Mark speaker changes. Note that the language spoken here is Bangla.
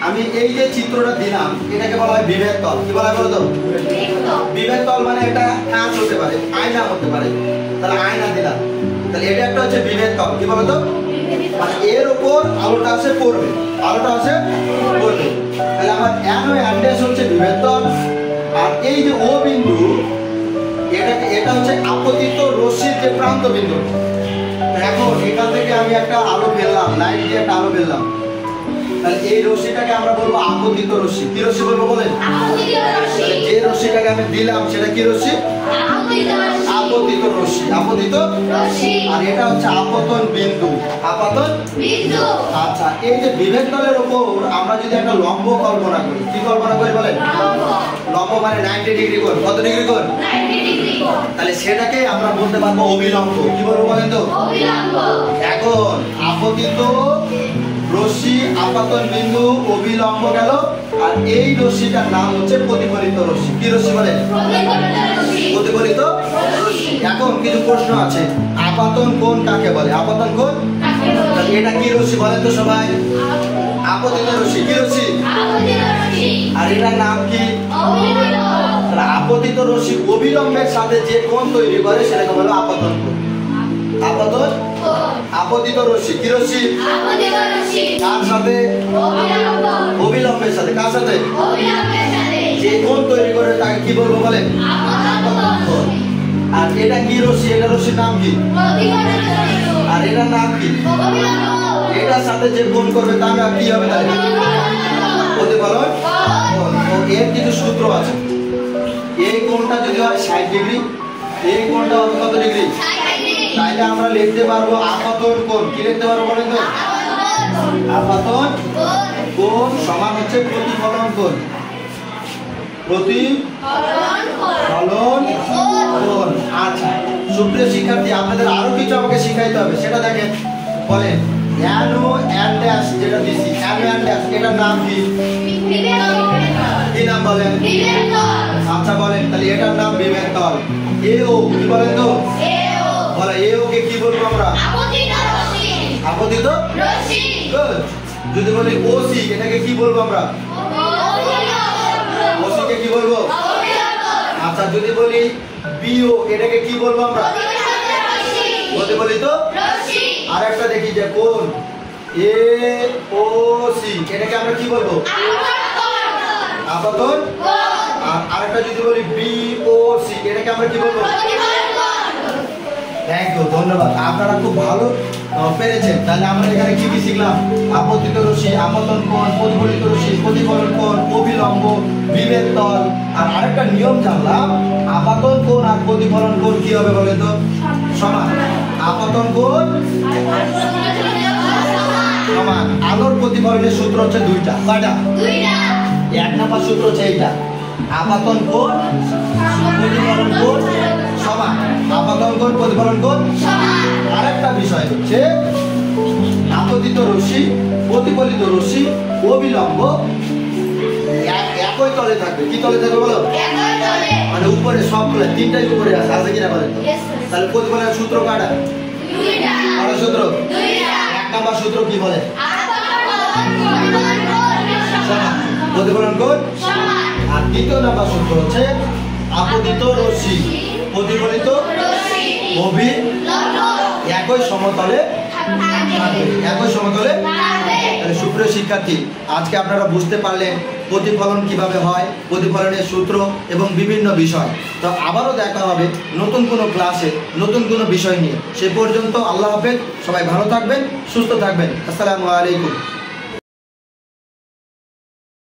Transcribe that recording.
Speaker 1: আমি এই যে চিত্রটা দিলাম এটাকে বলা হয় বিভেদ তল। কি বলা হয় বলো তো? বিভেদ তল মানে এটা কাঁচ হতে পারে, আয়না হতে পারে। তাহলে আয়না দিলাম, তাহলে এটা একটা হচ্ছে বিভেদ তল। কি বলো তো? মানে এর উপর আলোটা আসে পড়বে, আলোটা আসে পড়বে। তাহলে আমার এন ও এন ড্যাশ হচ্ছে বিভেদ তল, আর এই যে ও বিন্দু এটা হচ্ছে আপতিত রশ্মির যে প্রান্ত বিন্দু। এখন এখান থেকে আমি একটা আলো ফেললাম, লাইট দিয়ে একটা আলো ফেললাম, তাহলে এই রশ্মিটাকে আমরা বলবো আপতিত রশ্মি। কি রশ্মি বলবো বলেন? যে রশ্মিটাকে আমি দিলাম সেটা কি রশ্মি? আপতিত রশ্মি। আপতিত রশ্মি। আর এটা হচ্ছে আপতন বিন্দু। আপতন বিন্দু। আচ্ছা, এই যে বিভেদ তলের উপর আমরা যদি একটা লম্ব কল্পনা করি, কি কল্পনা করি বলেন? লম্ব মানে 90 ডিগ্রি কোণ। কত ডিগ্রি কোণ? 90 ডিগ্রি কোণ। তাহলে সেটাকে আমরা বলতে পারবো অভিলম্ব। কি বলবো বলেন তো? অভিলম্ব। এখন আপতিত রশ্মি, আপাতন বিন্দু, অভিলম্ব গেল, আর এই রশ্মিটার নাম হচ্ছে প্রতিফলিত রশ্মি। কি রশ্মি বলে? প্রতিফলিত রশ্মি। এখন কিছু প্রশ্ন আছে, আপাতন কোণ কাকে বলে? আপাতন কোণ কাকে বলে? তাহলে এটা কি রশ্মি বলেন তো সবাই? আপতিত রশ্মি। কি রশ্মি? আপতিত রশ্মি। আর এটার নাম কি? অভিলম্ব। তাহলে আপতিত রশ্মি অভিলম্বের সাথে যে কোণ তৈরি করে সেটাকে বলে আপতন কোণ। আপতন আপতিত রশ্মি। কি রশ্মি? আপতিত রশ্মি। কার সাথে? অভিলম্ব। অভিলম্বের সাথে। কার সাথে? অভিলম্বের সাথে। যে কোণ তৈরি করে তাকে কি বলবো বলেন? আপতন কোণ। আর এটা কি রশ্মি? এটা রশ্মির নাম কি? প্রতিফলিত রশ্মি। আর এটার নাম কি? অভিলম্ব। এটার সাথে যে কোণ করবে তার নাম কি হবে তাহলে? প্রতিফলন কোণ। তো এর কিছু সূত্র আছে। এই কোণটা যদি হয় 60 ডিগ্রি, এই কোণটা হবে কত ডিগ্রি? 60 ডিগ্রি। তাইলে আমরা লিখতে পারবো আপতন কোণ। কি লিখতে পারবো বলেন তো? আপতন কোণ সমান হচ্ছে প্রতিফলন কোণ। প্রতিফলন কোণ। আচ্ছা সুপ্রিয় শিক্ষার্থী, আপনাদের আরো কিছু আমাকে শিখাইতে হবে, সেটা দেখেন। বলেন এন ও এন ড্যাশ যেটা দিছি, এন ও এন ড্যাশ এটার নাম কি? কি নাম বলেন? বিভেদ তল। আচ্ছা বলেন, তাহলে এটার নাম বিভেদ তল। এ ও কি বলেন তো? বলে এ ও কে কি বলবো আমরা? আপতিত রশ্মি। আপতিত রশ্মি। গুড। যদি বলি ও সি এটাকে কি বলবো আমরা? অভিলম্ব। ও সি কে কি বলবো? অভিলম্ব। আচ্ছা যদি বলি বি ও এটাকে কি বলবো আমরা? প্রতিফলিত রশ্মি। আরেকটা দেখি যে কোণ এ ও সি এটাকে আমরা কি বলবো? আপতন কোণ। আর আরেকটা যদি বলি বি ও সি এটাকে আমরা কি বলবো? থ্যাংক ইউ, ধন্যবাদ। আপনারা খুব ভালো পেরেছেন। তাহলে আমরা এখানে কি কি শিখলাম? আপতিত রশ্মি, আপতন কোণ, প্রতিফলিত রশ্মি, প্রতিফলন কোণ, অভিলম্ব, বিভেদ তল। আর আরেকটা নিয়ম জানলাম, আপাতন কোণ আর প্রতিফলন কোণ কি হবে বলেন তো? সমান। আপতন কোণ সমান। আলোর প্রতিফলনের সূত্র হচ্ছে দুইটা। কয়টা? দুইটা। এক নাম্বার সূত্র হচ্ছে এইটা, আপতন কোণ প্রতিফলন কোণ সমান। আপতন কোণ প্রতিফলন কোণ সমান। আরেকটা বিষয় হচ্ছে আপতিত রশ্মি, প্রতিফলিত রশ্মি, অভিলম্ব একই তলে থাকবে। কি তলে থাকবে বলো? একই তলে। মানে উপরে সবগুলো তিনটাই উপরে আছে, আছে কিনা বলেন তো? তাহলে প্রতিফলনের সূত্র কয়টা? দুইটা। কয়টা সূত্র? দুইটা। এক নাম্বার সূত্র কি বলে? প্রতিফলন কোণ সমান। আর দ্বিতীয় নাম্বার সূত্র হচ্ছে আপতিত রশ্মি, প্রতিফলিত রশ্মি, অভিলম্ব একই সমতলে থাকবে। একই সমতলে থাকবে। তাহলে সুপ্রিয় শিক্ষার্থী, আজকে আপনারা বুঝতে পারলেন প্রতিফলন কিভাবে হয়, প্রতিফলনের সূত্র এবং বিভিন্ন বিষয়। তো আবারও দেখা হবে নতুন কোনো ক্লাসে, নতুন কোনো বিষয় নিয়ে। সে পর্যন্ত আল্লাহ হাফেজ। সবাই ভালো থাকবেন, সুস্থ থাকবেন। আসসালামু আলাইকুম।